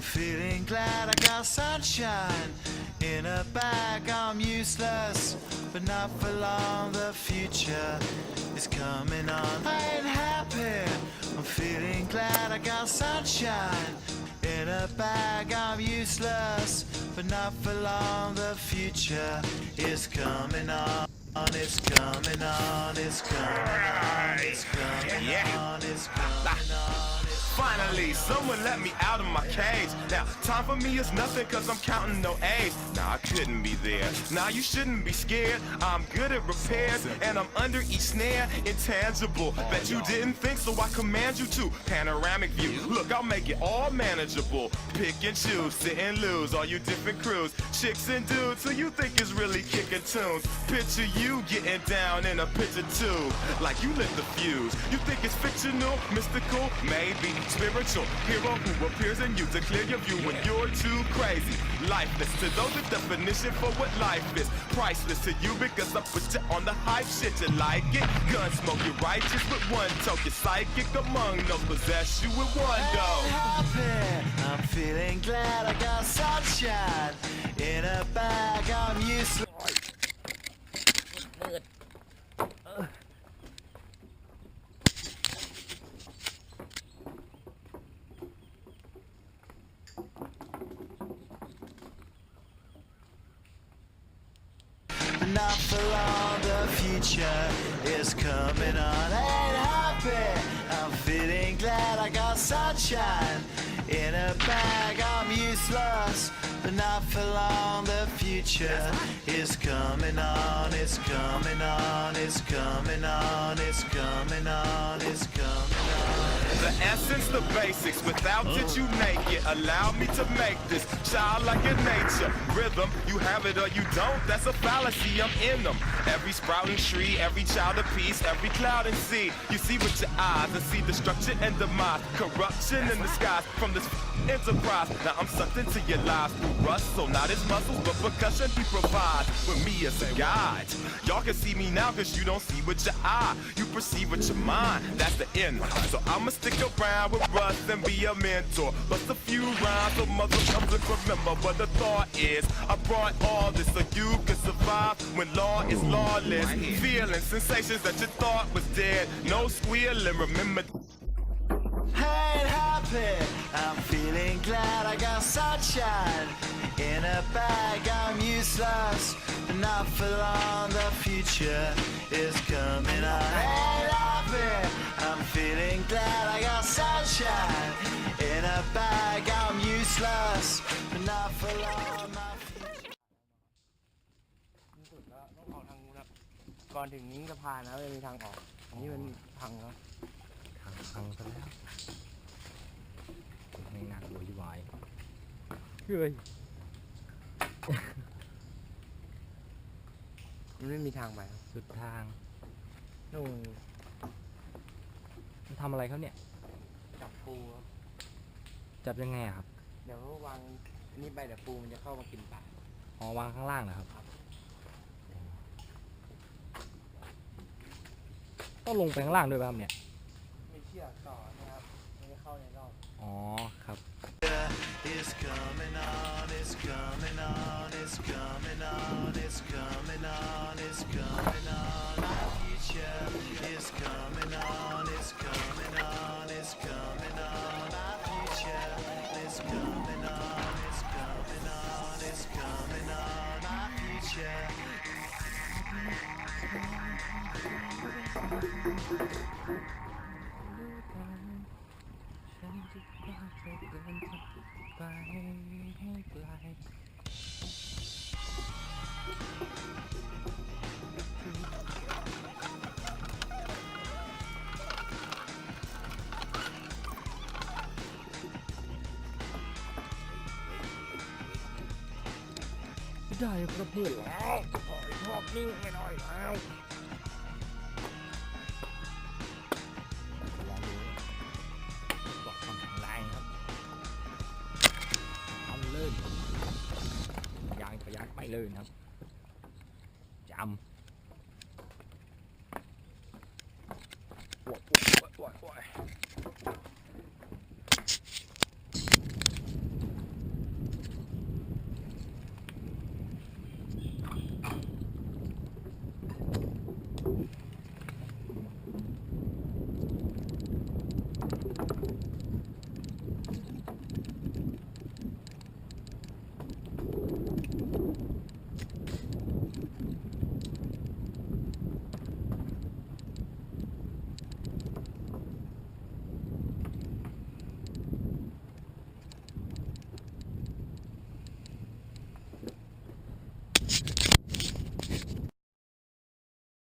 Feeling glad I got sunshine in a bag. I'm useless, but not for long. The future is coming on. I ain't happy. I'm feeling glad I got sunshine in a bag. I'm useless, but not for long. The future is coming on. It's coming on. It's coming on. It's coming on. It's coming on. Finally, someone let me out of my cage. Now, time for me is nothing cause I'm counting no A's. Nah, I couldn't be there. Nah, you shouldn't be scared. I'm good at repairs and I'm under each snare. Intangible. Bet you didn't think, so I command you to. Panoramic view. Look, I'll make it all manageable. Pick and choose, sit and lose. All you different crews, chicks and dudes who you think is really kicking tunes. Picture you getting down in a picture too. Like you lit the fuse. You think it's fictional, mystical, maybe. Spiritual hero who appears in you to clear your view when you're too crazy. Lifeless to those, the definition for what life is. Priceless to you because I put you on the hype shit. You like it? Gun smoke, you're righteous with one toe. You're psychic among those, possess you with one go. Happy. I'm feeling glad I got sunshine in a bag. I'm useless. Not for long, the future is coming on. Ain't happy, I'm feeling glad I got sunshine in a bag. I'm useless, but not for long. The future is coming on. It's coming on. It's coming on. It's coming on. It's coming on. The essence, the basics, without it you naked. Allow me to make this childlike in nature. Rhythm, you have it or you don't, that's a fallacy, I'm in them. Every sprouting tree, every child of peace, every cloud and sea. You see with your eyes and see destruction and demise. Corruption in the skies from this enterprise. Now I'm sucked into your lives through rust, so not his muscles, but percussion he provides with me as a guide. Y'all can see me now cause you don't see with your eye. You perceive with your mind, that's the end. So I'ma stick around with Russ and be a mentor. Bust a few rhymes so mother comes and remember what the thought is. I brought all this so you can survive when law is lawless. Feeling sensations that you thought was dead. No squealing, remember. Ain't happy, I'm feeling glad I got sunshine in a bag. I'm useless, not for long. The future is coming on. Ain't happy, I'm feeling glad I got sunshine in a bag. I'm useless, not for long. My future. สุดแล้วต้องออกทางนู้นครับก่อนถึงสะพานนะจะมีทางออกอันนี้มันพังแล้วพังซะแล้วไม่หนักโวยวาย เฮ้ยมันไม่มีทางไปสุดทางนู่นมันทำอะไรเขาเนี่ยจับปูครับจับยังไงครับเดี๋ยววางนี่ไปเดี๋ยวปูมันจะเข้ามากินปลาอ๋อวางข้างล่างเหรอครับต้องลงไปข้างล่างด้วยป่ะครับเนี่ยมีเชือกต่อนะครับมันจะเข้าในรอบอ๋อครับ It's coming on, it's coming on, it's coming on, it's coming on, it's coming on. My future is coming on, it's coming on, it's coming on. My future is coming on, it's coming on, it's coming on. My future. ได้ครับเพื่อนแล้วถอยชอบนิ่งไม่น้อยแล้ว ตื่นครับ